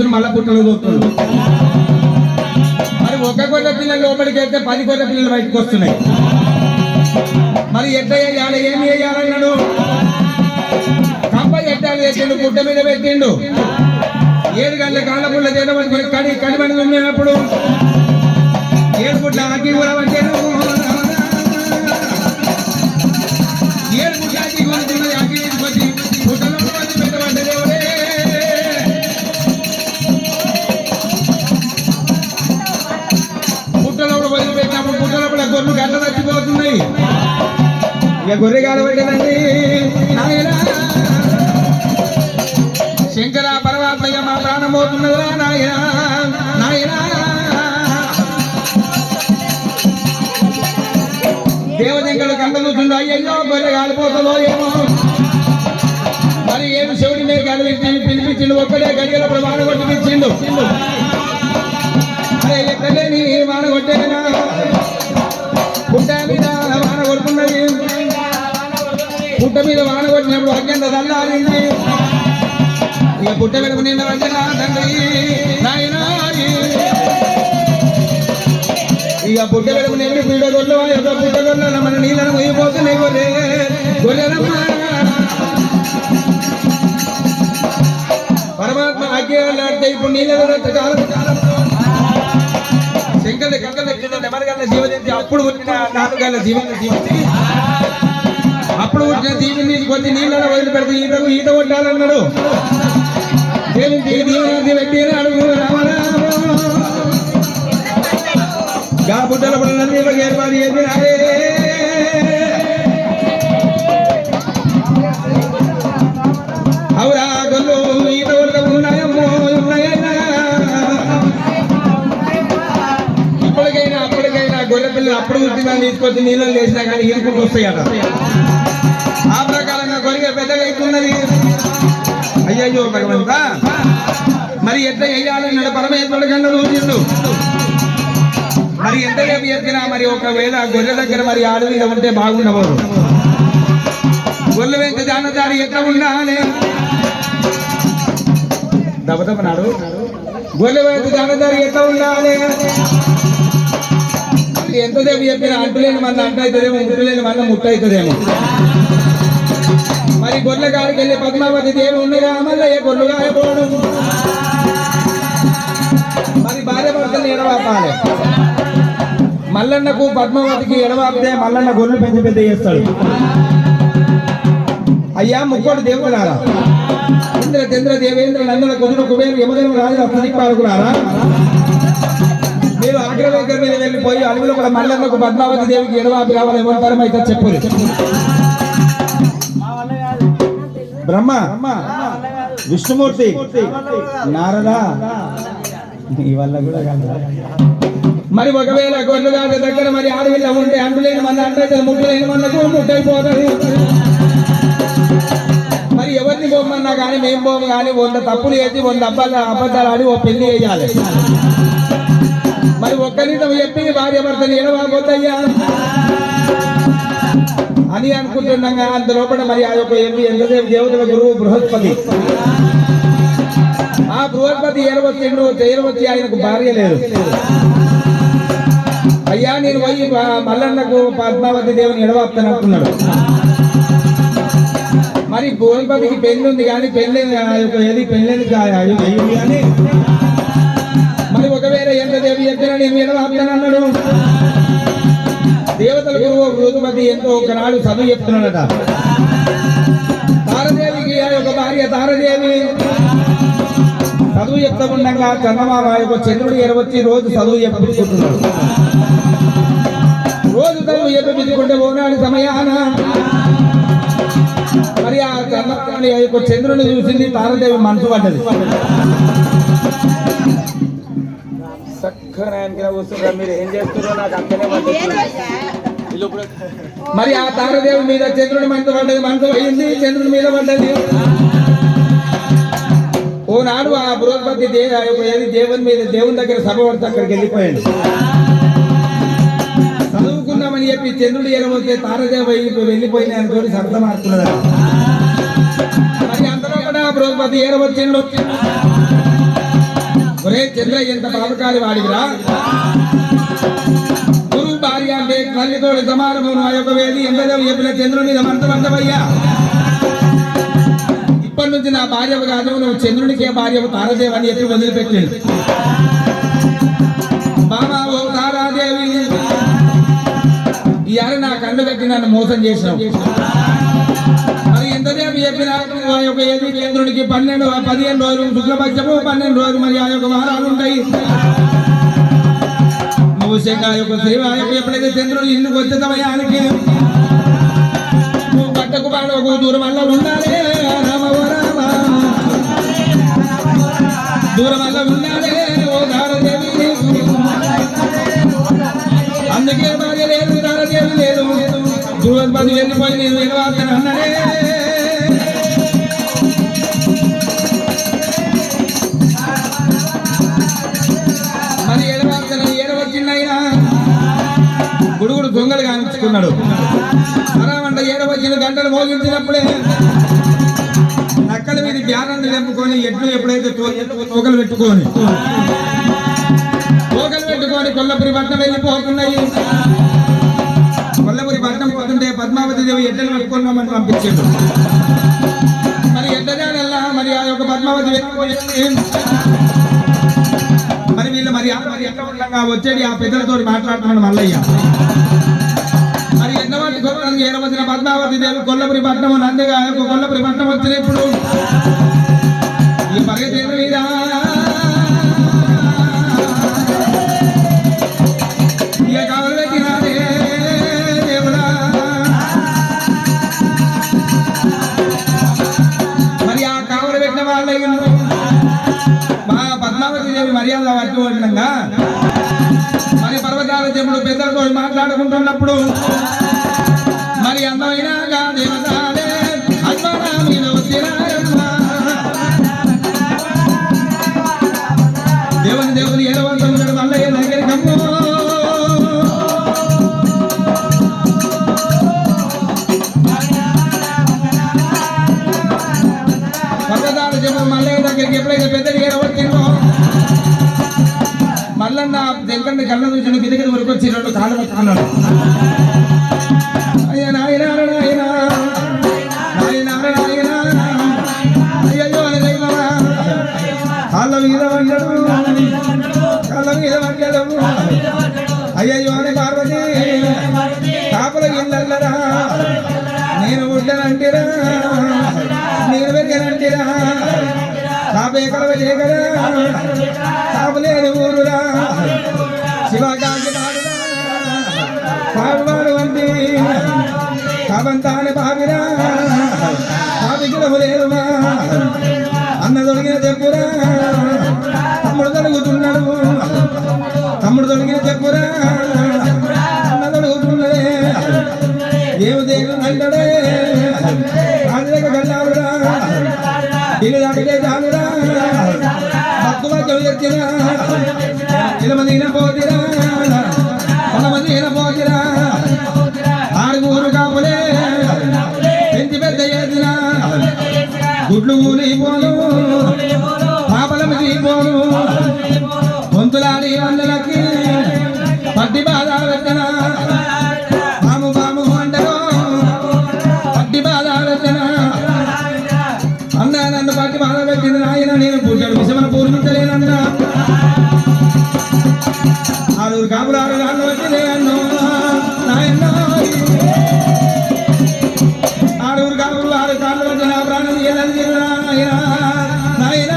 పోతుంది, మళ్ళా పుట్టలు చూస్తుంది. మరి ఒక గొర్రె పిల్లలు లోపలికి వెళ్తే 10 గొర్రె పిల్లలు బయటకు వస్తున్నాయి. మరి ఎట్లా వేయాలి, ఏమి వేయాలన్నాడు? కంప ఎట్టాలి పెట్టిండు, గుడ్డ మీద పెట్టిండు. 7 గంటల కాళ్ళ పుల్ల చేయడం కడిమని ఉన్నప్పుడు 7 గుడ్ల అగ్గి కూడా పట్టాను. 7 గుడ్ల అగ్గి కొనుక్కున్నది. అగ్గి తీసుకొచ్చి గుడ్డలో పెట్టబడ్డది. గుడ్డలో వదిలిపెట్టినప్పుడు గుడ్డ లోపల గొర్రెలు గడ్డ తచ్చిపోతున్నాయి. ఇక గొర్రె కాలబడ్డదండి. శంకర పరమాత్మయ్య మా ప్రాణం పోతున్నదా నాయన నాయన. దేవశంకరుడు కంటలుతుండో అయ్యో గొర్రె కాలిపోతుందో ఏమో. మరి ఏమి శివుడి మీద పిలిపించిండు. ఒక్కడే గడియల వాన కొట్టిపించిండు. అరే ఎక్కడేని వాన కొట్టేనా, పుట్ట మీద వాన కొడుతున్నది. పుట్ట మీద వాన కొట్టినప్పుడు అత్యంత చల్లారింది. ఇక పుట్ట వెనుక నిన్న వచ్చా తండ్రి నాయన. ఇక పుట్ట వెనుక నిండి పీడ గొడ్లు పుట్ట గొడ్ల మన నీళ్ళను ముగిపోతున్నాయి. గొర్రెలమ్మ పరమాత్మ ఆజ్ఞలాడితే ఇప్పుడు నీళ్ళ శంకరుడి కళ్ళ నెమరగల్ల జీవజంతి అప్పుడు పుట్టిన 4 గల్ల జీవజంతి అప్పుడు పుట్టిన జీవిని తీసుకొచ్చి నీళ్ళలో వదిలిపెడితే ఈత కొట్టాలన్నాడు. దేవుని పెట్టిన అడుగు గా బుడ్డల పనులన్నీ ఏర్పాటు చేసినారే. అవురా గొల్లు ఈత కొట్టకు ఉన్నాయమ్మో ఉన్నాయన్నా. అప్పటికైనా గొర్రె పిల్లలు అప్పుడు పుట్టిన తీసుకొచ్చి నీళ్ళని వేసినా కానీ ఈదుకుంటూ వస్తాయట. ఆ ప్రకారంగా గొర్రె పెద్దగా అవుతున్నది. అయ్యయ్యో భగవంత, మరి ఎట్లా వేయాలన్నాడు పరమేశ్వరుడు కన్నా చూసిండు. మరి ఎంతసేపు చెప్పినా మరి ఒకవేళ గొర్రె దగ్గర మరి ఆడు మీద ఉంటే బాగుండబోదు. గొర్రె వెంట జానదారి ఎట్లా ఉండాలి దబదబనాడు. గొర్రె వెంట జానదారి ఎట్లా ఉండాలి? ఎంతసేపు చెప్పినా అంటులేని మన అంట అవుతుందేమో, ముట్టులేని మన ముట్టు అవుతుందేమో. మరి గొర్రె కాడికి వెళ్ళి పద్మావతి దేవి ఉండగా మళ్ళీ గొర్రెలు కాయపోవడం. మరి భార్య భర్తలు ఎడవాపాలి. మల్లన్నకు పద్మావతికి ఎడవాపితే మల్లన్న గొర్రెలు పెంచి పెద్ద చేస్తాడు. అయ్యా ముక్కోటి దేవులారా, ఇంద్ర చంద్ర దేవేంద్ర నందన కుదురు కుబేరు యమదేవ రాజు అస్తదిక్పాలకులారా, మీరు ఆగ్రహ దగ్గర మీద వెళ్ళిపోయి అడవిలో కూడా మల్లన్నకు పద్మావతి దేవికి ఎడవాపి కావాలి. ఏమంటారు అయితే చెప్పులు. బ్రహ్మ, విష్ణుమూర్తి, నారదా ఇవల్ల కూడా మరి ఒకవేళ గొర్రెల దగ్గర మరి ఆడవిల్ల ఉంటే అంటులేని మంది అంటే ముట్టులేని మందకు ముట్టయిపోతుంది. మరి ఎవరిని పోమన్నా కానీ మేము పోము కానీ 100 తప్పులు చేసి 100 అబద్ధాలు ఆడి ఓ పెళ్లి వేయాలి. మరి ఒక్కరితో చెప్పి భార్య భర్తని ఎడవాపోతయ్యా అని అనుకుంటుండగా అంత లోపల మరి ఆ యొక్క ఎంతసేపు దేవతల గురువు బృహస్పతి. ఆ బృహస్పతి చేరవచ్చి ఆయనకు భార్య లేదు. అయ్యా నేను పోయి మల్లన్నకు పద్మావతి దేవుని ఎడవాపుతాను అనుకున్నాడు. మరి బృహస్పతికి పెళ్లి ఉంది కానీ పెళ్లి పెళ్ళని కానీ మరి ఒకవేళ ఎంత దేవి చెప్పినా నేను ఎడవాపుతాను అన్నాడు. దేవతల గురువు బృహస్పతి ఎంతో ఒకనాడు చదువు చెప్తున్నాడట. తారదేవికి ఆ యొక్క భార్య తారదేవి చదువు చెప్తా ఉండగా చందమామ యొక్క చంద్రుడు ఎరవచ్చి రోజు చదువు చెప్పుకుంటున్నాడు. రోజు చదువు చెప్పుకుంటే ఓనాడు సమయాన మరి ఆ చంద్రుని యొక్క చంద్రుని చూసింది తారదేవి మనసు పడ్డది. మీరు ఏం చేస్తున్నారో నాకు అక్కడే మరి ఆ తారదేవి మీద చంద్రుడి మనసు పడ్డది. మనసు అయింది, చంద్రుడి మీద పడ్డది. ఓనాడు ఆ బృహస్పతి దేవుని మీద దేవుని దగ్గర సభ పడితే అక్కడికి వెళ్ళిపోయాడు. చదువుకుందామని చెప్పి చంద్రుడు ఎలవస్తే తారదేవి వెళ్ళిపోయింది అనుకోని సర్దం ఆడుతున్నది. మరి అంతలో కూడా బృహస్పతి ఏరవచ్చిండు. ఒరే చంద్ర ఎంత పాపకారి వాడివిరా గురు భార్య అంటే తల్లితోడి సమానము ఆ యొక్క వేది ఎంత చెప్పిన చంద్రుని మీద మంతమయ్యా ఇప్పటి నుంచి నా భార్యవు కాదు నువ్వు చంద్రునికే భార్యవు తారాదేవి అని చెప్పి వదిలిపెట్టాడు బాబా ఓ తారాదేవి ఇవాళ నా కన్ను కట్టి నన్ను మోసం చేసినావు మరి ఎంతసేపు చెప్పిన ఆ యొక్క ఏది చంద్రునికి 15 రోజులు శుక్లపక్షము 12 రోజులు మరి ఆ యొక్క వారాలు ఉంటాయి నువ్వు ఆ యొక్క సేవ ఆ యొక్క ఎప్పుడైతే చంద్రుడు ఇల్లుకు వచ్చేదమయానికి నువ్వు పట్టకు పాడకు దూరం వల్ల ఉండాలి రామ దూరం వల్ల ఉండాలి ఓ తారాదేవి అందుకే భార్య లేదు తారాదేవి లేదు బృహస్పతి వెళ్ళిపోయి నేను వెళ్ళవాలని అన్నాడే మరి ఏడవచ్చినైనా గుడుగుడు దొంగలు కానించుకున్నాడు అరవంట 7 గంటలు మోగించినప్పుడే నక్కల మీద బ్యానాన్ని తెంపుకొని ఎట్లు ఎప్పుడైతే తోకలు పెట్టుకొని కొల్లపురి పట్నం వెళ్ళిపోతున్నాయి కొల్లపురి పట్నం పోతుంటే పద్మావతి దేవి ఎడ్డలు పట్టుకున్నామని పంపించాడు మరి ఎడ్డదానల్లా మరి ఆ యొక్క పద్మావతి మరి వీళ్ళు మరి ఎట్లా వచ్చేది ఆ పెద్దలతో మాట్లాడుతున్నాడు మల్లయ్య మరి ఎండవాటి గొప్పకి ఏడవచ్చిన పద్మావతి దేవి కొల్లపురి పట్నం నందిగా కొల్లపురి పట్నం వచ్చినప్పుడు ఈ పరిగెత్తి మీద మర్యాద పట్టుకోవడంగా మరి పర్వతాల చెప్పుడు పెద్దలతో మాట్లాడుకుంటున్నప్పుడు మరి అందమైన దేవతాలే దేవుని ఏడవంతుడు మల్లయ్య దగ్గరికి పర్వతాల చెప్పుడు మల్లయ్య దగ్గరికి ఎప్పుడైతే పెద్దలు ఏడవచ్చిందో మల్లన్న దగ్గర కళ్ళ చూసిన గిదగిద వరకు వచ్చి 2 కాళ్ళ కాన్నాడు అయ్యా నాయన నాయన నాయన నాయన అయ్యో కాళ్ళ మీద వండడు కాళ్ళ మీద వండడు అయ్యో అని పార్వతి కాపుల ఇళ్ళరా నేను ఉండనంటిరా నేను వెరగనంటిరా కాపేకల చేయగరా కాపులేని ఊరురా శివకాంతి పాడువాడు వంటి కాబంతాని బావిరా కాపికిలము లేదుమా అన్న దొరికిన చెప్పురా తమ్ముడు దొరుకుతున్నాడు తమ్ముడు దొరికిన చెప్పురా అన్న దొరుకుతున్నదే ఏమి దేవుడు అంటాడే రాజులేక కళ్ళాడురా ఇల్లు దాటితే చాలురా భక్తుల చెవిన ఇలమదీన పోతిరా కొలమదీన పోతిరా 6 కాపులే పెంచి పెద్ద చేసిన గుడ్లు ఊలిపోను పాపలం తీపోను గొంతులాడి వందలకి పట్టి బాధ పెట్టన బాము బాము అంటలో పట్టి బాధ పెట్టన అన్న నన్ను పట్టి బాధ పెట్టింది నాయన నేను పుట్టాడు విషమను పూర్మించలేనన్నా 6 కాపులు 6 నాన్న వచ్చిందే అన్నో నాయన 6 కాపులు 6 కాళ్ళు వచ్చిన ప్రాణం ఏదని నాయన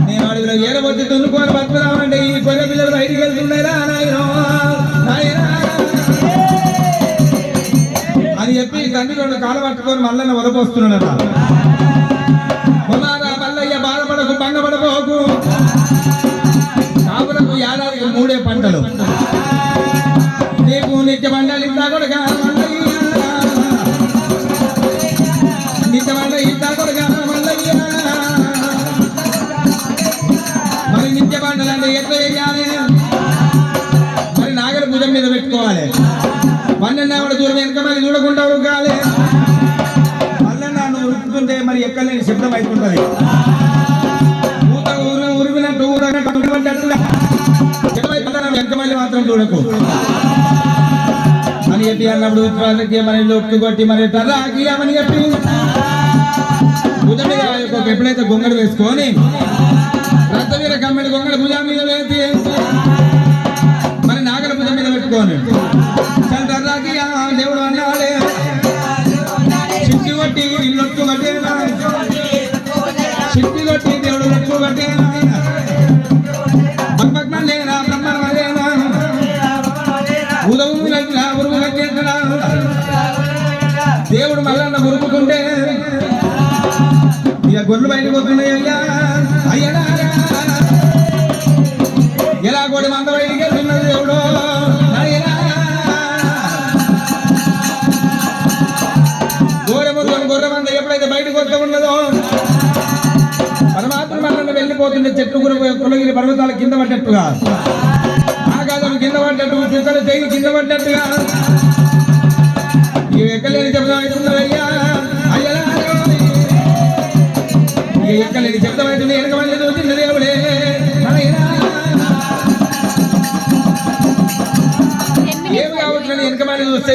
నేను అడుగులో ఏడబొచ్చి తున్నుకొని బతుకుదామంటే ఈ కొద్ది పిల్లలు బయటికి వెళ్తున్నారా నాయన అని చెప్పి తండ్రి 2 కాళ్ళు పట్టుకొని మల్లన్న వదపోస్తున్నాడట మల్లయ్య బాధపడకు భంగపడబోకు కాపులకు ఏడాదికి 3 పంటలు నీకు నిత్య మండలి ఇంత కొడుక నిత్య మండలి ఇంత కొడుక మల్లయ్య మరి నిత్య పంటలు అంటే ఎట్లా వేయాలి మరి నాగల భుజం మీద పెట్టుకోవాలి 12 దూరం వెనక మరి చూడకుండా ఉగ్గాలి మల్లన్న నువ్వు ఉరుకుతుంటే మరి ఎక్కలేని శబ్దం అవుతుంటది. ఉరిమినట్టు వెనక మళ్ళీ మాత్రం చూడకు అని చెప్పి అన్నప్పుడు వాళ్ళకి మరి లొక్కు కొట్టి మరి టర్రాకి అని చెప్పి భుజం మీద ఎప్పుడైతే గొంగడు వేసుకొని రక్త మీద కమ్మిడి గొంగడు భుజం మీద వేసి మరి నాగల భుజం మీద పెట్టుకోని టర్రాకి దేవుడు అన్నాడే చిట్టి కొట్టి లొక్కు కట్టేనా చిట్టి కొట్టి దేవుడు లొక్కు కట్టేనా లేనా బ్రహ్మణ లేనా ఉదవు ఉరుగు కట్టేనా దేవుడు మల్లన్న ఉరుముకుంటే ఇక గొర్రెలు బయటకు పోతున్నాయి. అయ్యా అయ్యా ఎలా కూడా మంద బయటికి వెళ్తున్నది దేవుడు. గొర్రె మంద ఎప్పుడైతే బయటకు వస్తూ ఉన్నదో పరమాత్మ మల్లన్న వెళ్ళిపోతుండే చెట్టు కులగిరి పర్వతాల కింద పడ్డట్టుగా ఆకాశం కింద పడ్డట్టు చుక్కలు తెగి కింద పడ్డట్టుగా ఎక్కలేని శబ్దం అవుతున్నది. అయ్యా అయ్యా ఎక్కలేని శబ్దం అవుతుంది. వెనక మళ్ళీ చూసింది దేవుడే ఏమి కావచ్చు వెనక మళ్ళీ చూస్తే